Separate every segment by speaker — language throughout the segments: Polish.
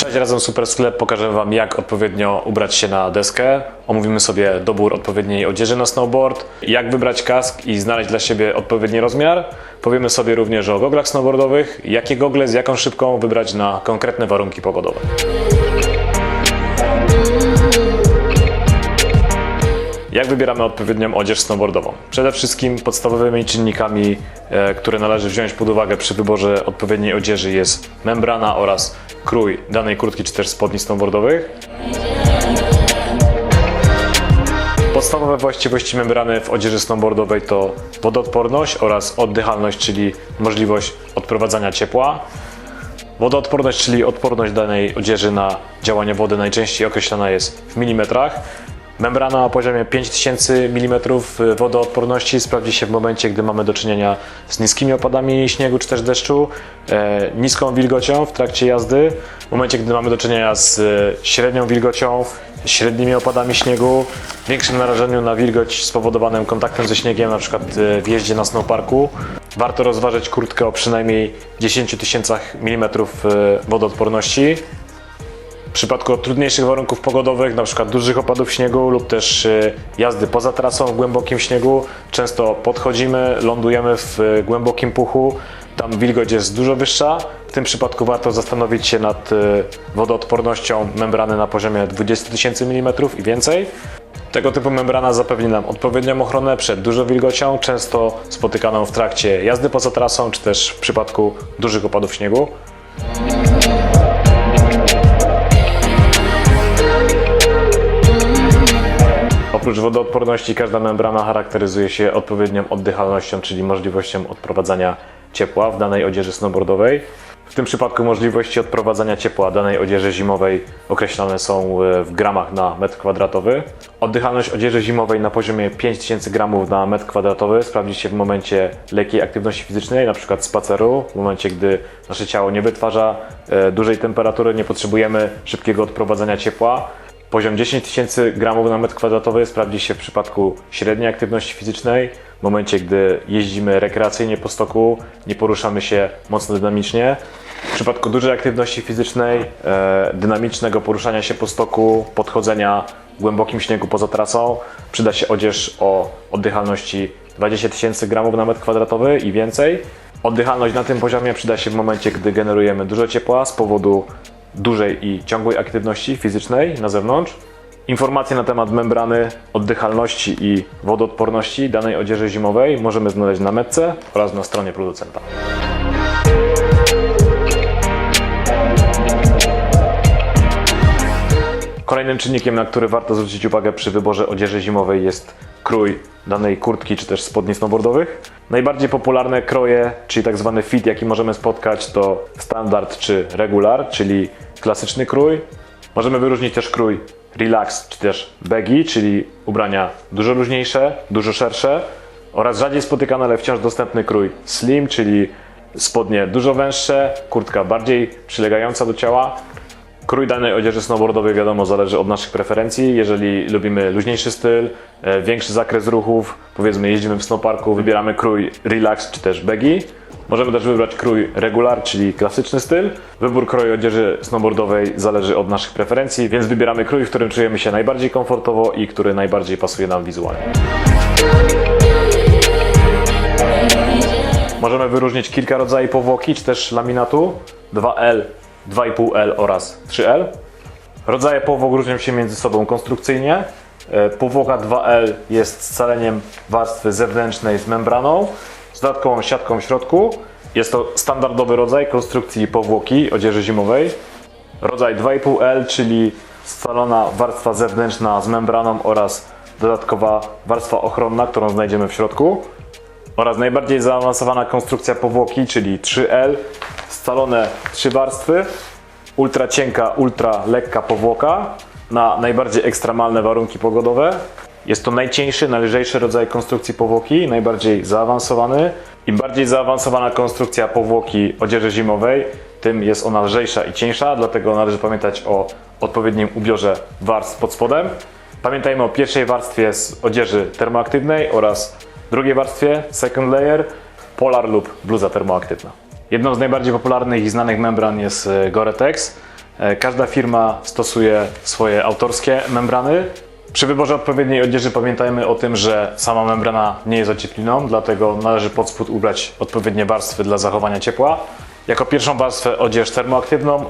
Speaker 1: Cześć, razem Super Sklep pokażę Wam, jak odpowiednio ubrać się na deskę. Omówimy sobie dobór odpowiedniej odzieży na snowboard, jak wybrać kask i znaleźć dla siebie odpowiedni rozmiar. Powiemy sobie również o goglach snowboardowych, jakie gogle z jaką szybką wybrać na konkretne warunki pogodowe. Jak wybieramy odpowiednią odzież snowboardową? Przede wszystkim podstawowymi czynnikami, które należy wziąć pod uwagę przy wyborze odpowiedniej odzieży, jest membrana oraz krój danej kurtki czy też spodni snowboardowych. Podstawowe właściwości membrany w odzieży snowboardowej to wodoodporność oraz oddychalność, czyli możliwość odprowadzania ciepła. Wodoodporność, czyli odporność danej odzieży na działanie wody, najczęściej określana jest w milimetrach. Membrana o poziomie 5000 mm wodoodporności sprawdzi się w momencie, gdy mamy do czynienia z niskimi opadami śniegu czy też deszczu, niską wilgocią w trakcie jazdy, w momencie, gdy mamy do czynienia z średnią wilgocią, średnimi opadami śniegu, większym narażeniu na wilgoć spowodowanym kontaktem ze śniegiem, np. w jeździe na snowparku. Warto rozważyć kurtkę o przynajmniej 10 000 mm wodoodporności. W przypadku trudniejszych warunków pogodowych, np. dużych opadów śniegu lub też jazdy poza trasą w głębokim śniegu, często podchodzimy, lądujemy w głębokim puchu, tam wilgoć jest dużo wyższa. W tym przypadku warto zastanowić się nad wodoodpornością membrany na poziomie 20 000 mm i więcej. Tego typu membrana zapewni nam odpowiednią ochronę przed dużą wilgocią, często spotykaną w trakcie jazdy poza trasą, czy też w przypadku dużych opadów śniegu. Oprócz wodoodporności każda membrana charakteryzuje się odpowiednią oddychalnością, czyli możliwością odprowadzania ciepła w danej odzieży snowboardowej. W tym przypadku możliwości odprowadzania ciepła danej odzieży zimowej określane są w gramach na metr kwadratowy. Oddychalność odzieży zimowej na poziomie 5000 gramów na metr kwadratowy sprawdzi się w momencie lekkiej aktywności fizycznej, np. spaceru, w momencie, gdy nasze ciało nie wytwarza dużej temperatury, nie potrzebujemy szybkiego odprowadzania ciepła. Poziom 10 000 gramów na metr kwadratowy sprawdzi się w przypadku średniej aktywności fizycznej, w momencie, gdy jeździmy rekreacyjnie po stoku, nie poruszamy się mocno dynamicznie. W przypadku dużej aktywności fizycznej, dynamicznego poruszania się po stoku, podchodzenia w głębokim śniegu poza trasą, przyda się odzież o oddychalności 20 000 gramów na metr kwadratowy i więcej. Oddychalność na tym poziomie przyda się w momencie, gdy generujemy dużo ciepła z powodu dużej i ciągłej aktywności fizycznej na zewnątrz. Informacje na temat membrany, oddychalności i wodoodporności danej odzieży zimowej możemy znaleźć na metce oraz na stronie producenta. Kolejnym czynnikiem, na który warto zwrócić uwagę przy wyborze odzieży zimowej, jest krój danej kurtki czy też spodni snowboardowych. Najbardziej popularne kroje, czyli tak zwany fit, jaki możemy spotkać, to standard czy regular, czyli klasyczny krój. Możemy wyróżnić też krój relax czy też baggy, czyli ubrania dużo luźniejsze, dużo szersze, oraz rzadziej spotykany, ale wciąż dostępny krój slim, czyli spodnie dużo węższe, kurtka bardziej przylegająca do ciała. Krój danej odzieży snowboardowej, wiadomo, zależy od naszych preferencji. Jeżeli lubimy luźniejszy styl, większy zakres ruchów, powiedzmy jeździmy w snowparku, wybieramy krój relax czy też baggy. Możemy też wybrać krój regular, czyli klasyczny styl. Wybór kroju odzieży snowboardowej zależy od naszych preferencji, więc wybieramy krój, w którym czujemy się najbardziej komfortowo i który najbardziej pasuje nam wizualnie. Możemy wyróżnić kilka rodzajów powłoki czy też laminatu: 2L, 2,5L oraz 3L. Rodzaje powłok różnią się między sobą konstrukcyjnie. Powłoka 2L jest scaleniem warstwy zewnętrznej z membraną, z dodatkową siatką w środku. Jest to standardowy rodzaj konstrukcji powłoki odzieży zimowej. Rodzaj 2,5L, czyli scalona warstwa zewnętrzna z membraną oraz dodatkowa warstwa ochronna, którą znajdziemy w środku. Oraz najbardziej zaawansowana konstrukcja powłoki, czyli 3L, scalone 3 warstwy, ultra cienka, ultra lekka powłoka na najbardziej ekstremalne warunki pogodowe. Jest to najcieńszy, najlżejszy rodzaj konstrukcji powłoki, najbardziej zaawansowany. Im bardziej zaawansowana konstrukcja powłoki odzieży zimowej, tym jest ona lżejsza i cieńsza, dlatego należy pamiętać o odpowiednim ubiorze warstw pod spodem. Pamiętajmy o pierwszej warstwie z odzieży termoaktywnej oraz drugiej warstwie, second layer, polar lub bluza termoaktywna. Jedną z najbardziej popularnych i znanych membran jest Gore-Tex. Każda firma stosuje swoje autorskie membrany. Przy wyborze odpowiedniej odzieży pamiętajmy o tym, że sama membrana nie jest ociepliną, dlatego należy pod spód ubrać odpowiednie warstwy dla zachowania ciepła. Jako pierwszą warstwę odzież termoaktywną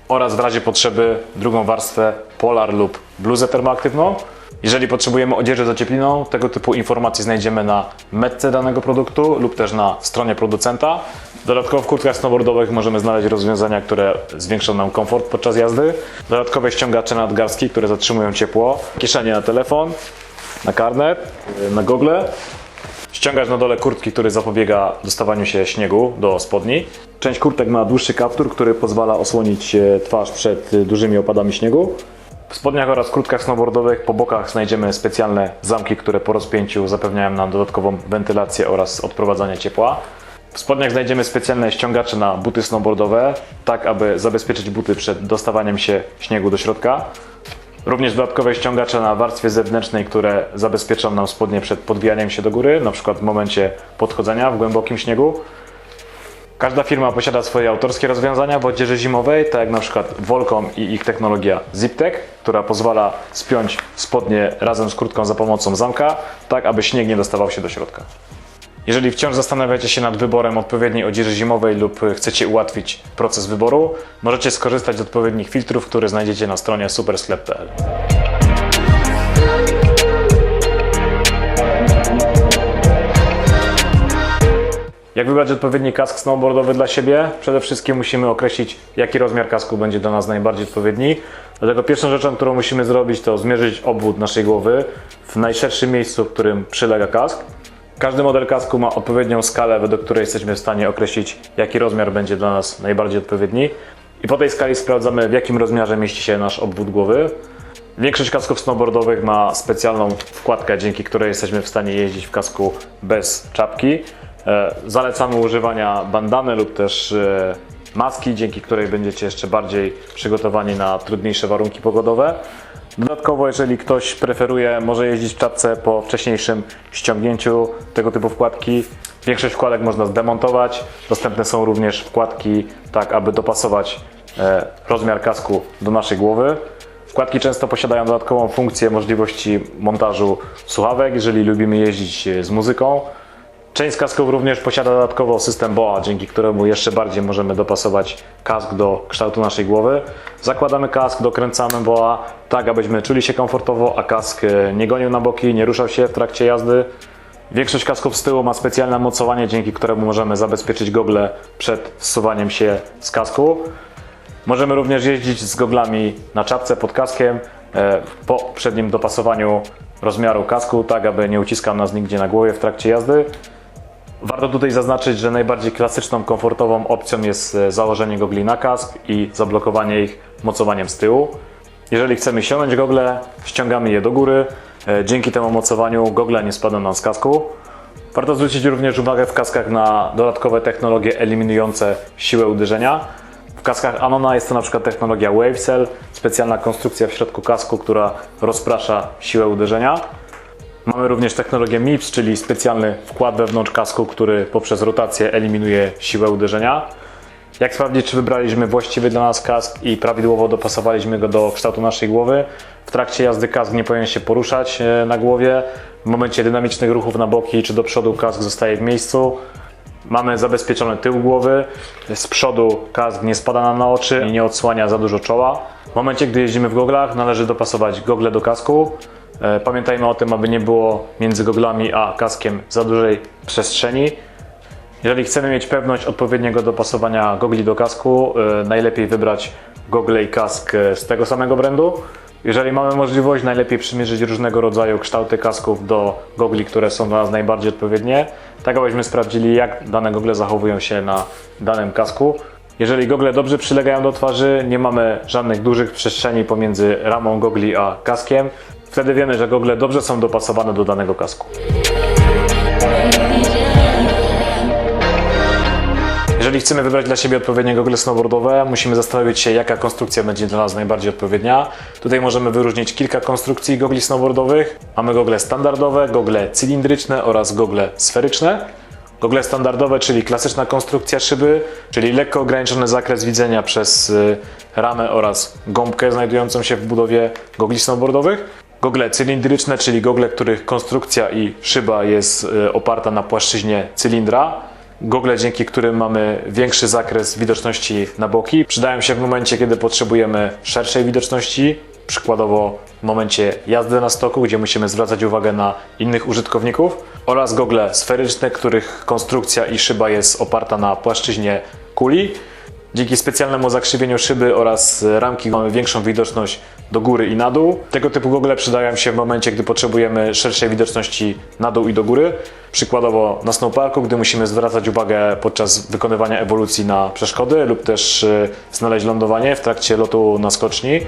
Speaker 1: oraz w razie potrzeby drugą warstwę polar lub bluzę termoaktywną. Jeżeli potrzebujemy odzieży z ociepliną, tego typu informacje znajdziemy na metce danego produktu lub też na stronie producenta. Dodatkowo w kurtkach snowboardowych możemy znaleźć rozwiązania, które zwiększą nam komfort podczas jazdy. Dodatkowe ściągacze nadgarstki, które zatrzymują ciepło. Kieszenie na telefon, na karnet, na gogle. Ściągacz na dole kurtki, który zapobiega dostawaniu się śniegu do spodni. Część kurtek ma dłuższy kaptur, który pozwala osłonić twarz przed dużymi opadami śniegu. W spodniach oraz kurtkach snowboardowych po bokach znajdziemy specjalne zamki, które po rozpięciu zapewniają nam dodatkową wentylację oraz odprowadzanie ciepła. W spodniach znajdziemy specjalne ściągacze na buty snowboardowe, tak aby zabezpieczyć buty przed dostawaniem się śniegu do środka. Również dodatkowe ściągacze na warstwie zewnętrznej, które zabezpieczą nam spodnie przed podbijaniem się do góry, np. w momencie podchodzenia w głębokim śniegu. Każda firma posiada swoje autorskie rozwiązania w odzieży zimowej, tak jak np. Volcom i ich technologia ZipTech, która pozwala spiąć spodnie razem z kurtką za pomocą zamka, tak aby śnieg nie dostawał się do środka. Jeżeli wciąż zastanawiacie się nad wyborem odpowiedniej odzieży zimowej lub chcecie ułatwić proces wyboru, możecie skorzystać z odpowiednich filtrów, które znajdziecie na stronie supersklep.pl. Jak wybrać odpowiedni kask snowboardowy dla siebie? Przede wszystkim musimy określić, jaki rozmiar kasku będzie dla nas najbardziej odpowiedni. Dlatego pierwszą rzeczą, którą musimy zrobić, to zmierzyć obwód naszej głowy w najszerszym miejscu, w którym przylega kask. Każdy model kasku ma odpowiednią skalę, według której jesteśmy w stanie określić, jaki rozmiar będzie dla nas najbardziej odpowiedni. I po tej skali sprawdzamy, w jakim rozmiarze mieści się nasz obwód głowy. Większość kasków snowboardowych ma specjalną wkładkę, dzięki której jesteśmy w stanie jeździć w kasku bez czapki. Zalecamy używania bandany lub też maski, dzięki której będziecie jeszcze bardziej przygotowani na trudniejsze warunki pogodowe. Dodatkowo, jeżeli ktoś preferuje, może jeździć w czapce po wcześniejszym ściągnięciu tego typu wkładki. Większość wkładek można zdemontować. Dostępne są również wkładki, tak aby dopasować rozmiar kasku do naszej głowy. Wkładki często posiadają dodatkową funkcję możliwości montażu słuchawek, jeżeli lubimy jeździć z muzyką. Część z kasków również posiada dodatkowo system BOA, dzięki któremu jeszcze bardziej możemy dopasować kask do kształtu naszej głowy. Zakładamy kask, dokręcamy BOA tak, abyśmy czuli się komfortowo, a kask nie gonił na boki, nie ruszał się w trakcie jazdy. Większość kasków z tyłu ma specjalne mocowanie, dzięki któremu możemy zabezpieczyć gogle przed zsuwaniem się z kasku. Możemy również jeździć z goglami na czapce pod kaskiem po przednim dopasowaniu rozmiaru kasku, tak aby nie uciskał nas nigdzie na głowie w trakcie jazdy. Warto tutaj zaznaczyć, że najbardziej klasyczną, komfortową opcją jest założenie gogli na kask i zablokowanie ich mocowaniem z tyłu. Jeżeli chcemy ściągnąć gogle, ściągamy je do góry. Dzięki temu mocowaniu gogle nie spadną nam z kasku. Warto zwrócić również uwagę w kaskach na dodatkowe technologie eliminujące siłę uderzenia. W kaskach Anona jest to na przykład technologia WaveCell, specjalna konstrukcja w środku kasku, która rozprasza siłę uderzenia. Mamy również technologię MIPS, czyli specjalny wkład wewnątrz kasku, który poprzez rotację eliminuje siłę uderzenia. Jak sprawdzić, czy wybraliśmy właściwy dla nas kask i prawidłowo dopasowaliśmy go do kształtu naszej głowy? W trakcie jazdy kask nie powinien się poruszać na głowie. W momencie dynamicznych ruchów na boki czy do przodu kask zostaje w miejscu. Mamy zabezpieczony tył głowy, z przodu kask nie spada nam na oczy i nie odsłania za dużo czoła. W momencie, gdy jeździmy w goglach, należy dopasować gogle do kasku. Pamiętajmy o tym, aby nie było między goglami a kaskiem za dużej przestrzeni. Jeżeli chcemy mieć pewność odpowiedniego dopasowania gogli do kasku, najlepiej wybrać gogle i kask z tego samego brandu. Jeżeli mamy możliwość, najlepiej przymierzyć różnego rodzaju kształty kasków do gogli, które są dla nas najbardziej odpowiednie, tak abyśmy sprawdzili, jak dane gogle zachowują się na danym kasku. Jeżeli gogle dobrze przylegają do twarzy, nie mamy żadnych dużych przestrzeni pomiędzy ramą gogli a kaskiem, wtedy wiemy, że gogle dobrze są dopasowane do danego kasku. Jeżeli chcemy wybrać dla siebie odpowiednie gogle snowboardowe, musimy zastanowić się, jaka konstrukcja będzie dla nas najbardziej odpowiednia. Tutaj możemy wyróżnić kilka konstrukcji gogli snowboardowych. Mamy gogle standardowe, gogle cylindryczne oraz gogle sferyczne. Gogle standardowe, czyli klasyczna konstrukcja szyby, czyli lekko ograniczony zakres widzenia przez ramę oraz gąbkę znajdującą się w budowie gogli snowboardowych. Gogle cylindryczne, czyli gogle, których konstrukcja i szyba jest oparta na płaszczyźnie cylindra. Gogle, dzięki którym mamy większy zakres widoczności na boki. Przydają się w momencie, kiedy potrzebujemy szerszej widoczności, przykładowo w momencie jazdy na stoku, gdzie musimy zwracać uwagę na innych użytkowników. Oraz gogle sferyczne, których konstrukcja i szyba jest oparta na płaszczyźnie kuli. Dzięki specjalnemu zakrzywieniu szyby oraz ramki mamy większą widoczność do góry i na dół. Tego typu gogle przydają się w momencie, gdy potrzebujemy szerszej widoczności na dół i do góry. Przykładowo na snowparku, gdy musimy zwracać uwagę podczas wykonywania ewolucji na przeszkody lub też znaleźć lądowanie w trakcie lotu na skoczni.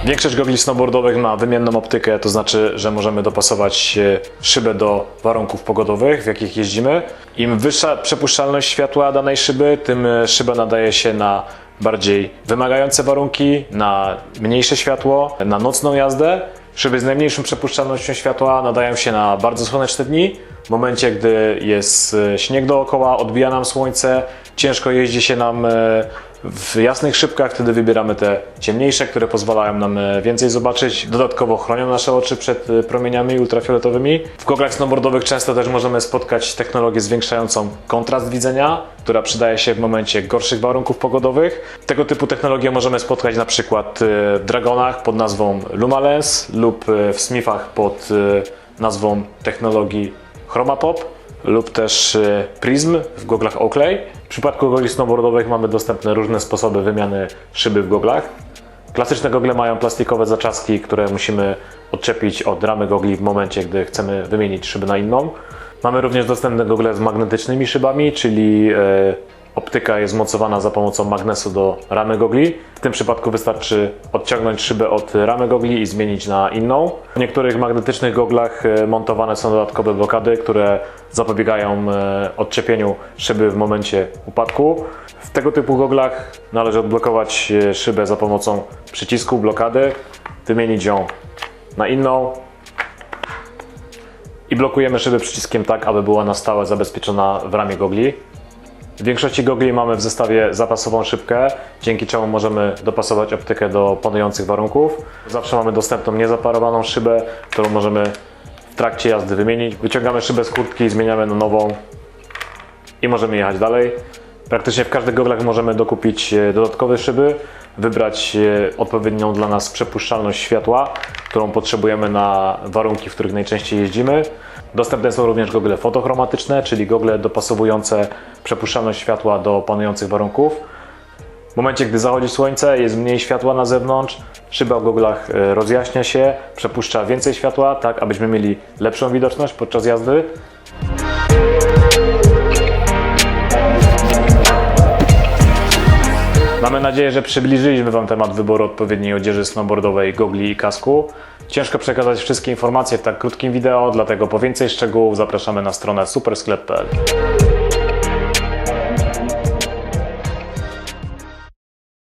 Speaker 1: Większość gogli snowboardowych ma wymienną optykę, to znaczy, że możemy dopasować szybę do warunków pogodowych, w jakich jeździmy. Im wyższa przepuszczalność światła danej szyby, tym szyba nadaje się na bardziej wymagające warunki, na mniejsze światło, na nocną jazdę. Szyby z najmniejszą przepuszczalnością światła nadają się na bardzo słoneczne dni. W momencie, gdy jest śnieg dookoła, odbija nam słońce, ciężko jeździ się nam w jasnych szybkach, wtedy wybieramy te ciemniejsze, które pozwalają nam więcej zobaczyć. Dodatkowo chronią nasze oczy przed promieniami ultrafioletowymi. W goglach snowboardowych często też możemy spotkać technologię zwiększającą kontrast widzenia, która przydaje się w momencie gorszych warunków pogodowych. Tego typu technologie możemy spotkać na przykład w Dragonach pod nazwą LumaLens lub w Smithach pod nazwą technologii ChromaPop lub też Prism w goglach Oakley. W przypadku gogli snowboardowych mamy dostępne różne sposoby wymiany szyby w goglach. Klasyczne gogle mają plastikowe zaczaski, które musimy odczepić od ramy gogli w momencie, gdy chcemy wymienić szybę na inną. Mamy również dostępne gogle z magnetycznymi szybami, czyli optyka jest mocowana za pomocą magnesu do ramy gogli. W tym przypadku wystarczy odciągnąć szybę od ramy gogli i zmienić na inną. W niektórych magnetycznych goglach montowane są dodatkowe blokady, które zapobiegają odczepieniu szyby w momencie upadku. W tego typu goglach należy odblokować szybę za pomocą przycisku blokady, wymienić ją na inną i blokujemy szybę przyciskiem tak, aby była na stałe zabezpieczona w ramie gogli. W większości gogli mamy w zestawie zapasową szybkę, dzięki czemu możemy dopasować optykę do panujących warunków. Zawsze mamy dostępną niezaparowaną szybę, którą możemy w trakcie jazdy wymienić. Wyciągamy szybę z kurtki, zmieniamy na nową i możemy jechać dalej. Praktycznie w każdych goglach możemy dokupić dodatkowe szyby, wybrać odpowiednią dla nas przepuszczalność światła, którą potrzebujemy na warunki, w których najczęściej jeździmy. Dostępne są również gogle fotochromatyczne, czyli gogle dopasowujące przepuszczalność światła do panujących warunków. W momencie, gdy zachodzi słońce, jest mniej światła na zewnątrz, szyba w goglach rozjaśnia się, przepuszcza więcej światła, tak abyśmy mieli lepszą widoczność podczas jazdy. Mamy nadzieję, że przybliżyliśmy Wam temat wyboru odpowiedniej odzieży snowboardowej, gogli i kasku. Ciężko przekazać wszystkie informacje w tak krótkim wideo, dlatego po więcej szczegółów zapraszamy na stronę supersklep.pl.